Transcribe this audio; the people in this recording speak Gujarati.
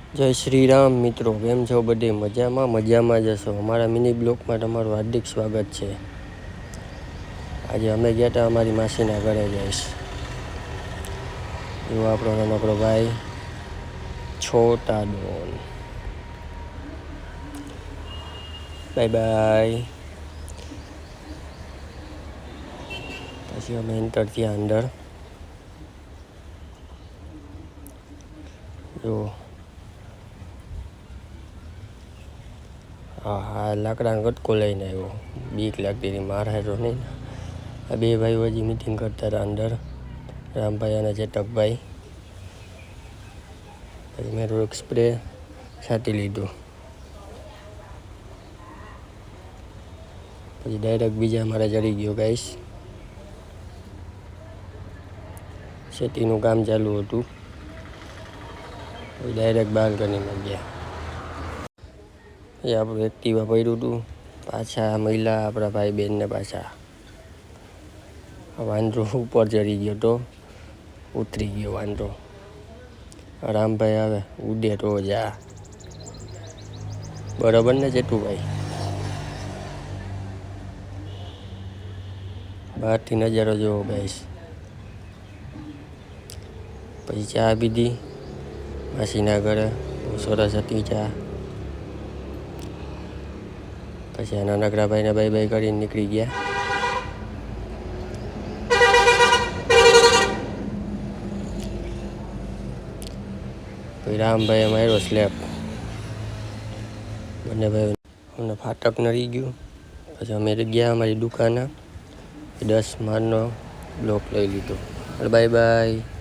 જય શ્રી રામ મિત્રો, કેમ છો? બધે મજામાં જશો. અમારા મિની બ્લોકમાં તમારું હાર્દિક સ્વાગત છે. આજે અમે ગયા હતા અમારી માસીના ઘરે. જઈશ એવો આપણો નાનકડો ભાઈ છોટા ડોન. Bye bye. પછી અમે એન્ટર થયા અંદર. જો હા, લાકડાનો કટકો લઈને આવ્યો. બીક લાગતી હતી, મારા તો નહીં. આ બે ભાઈઓ હજી મિટિંગ કરતા હતા અંદર, રામભાઈ અને ચેતકભાઈ. પછી મેં થોડુંક સ્પ્રે છાંટી લીધું. પછી ડાયરેક્ટ બીજા અમારે ચડી ગયો ગાઈસ. ખેતીનું કામ ચાલુ હતું. ડાયરેક્ટ બાલ્કનીમાં ગયા. એ આપણું એક્ટિવા પડ્યું હતું. પાછા મહિલા આપણા ભાઈ બહેનને પાછા વાંદરો ઉપર ચડી ગયો તો ઉતરી ગયો વાંદરો. રામભાઈ આવે ઉડે તો જા. બરાબર ને જેઠુભાઈ? બહારથી નજારો જોવો ગાઈસ. પછી ચા પીધી માસીના ઘરે, બહુ સરસ હતી ચા. પછી આ નાનકડા ભાઈને બાય બાય કરીને નીકળી ગયા. પછી રામભાઈએ માર્યો સ્લેપ. બંને ભાઈ અમને ફાટક નડી ગયું. પછી અમે ગયા અમારી દુકાને. 10 માળનો બ્લોક લઈ લીધો. Bye bye.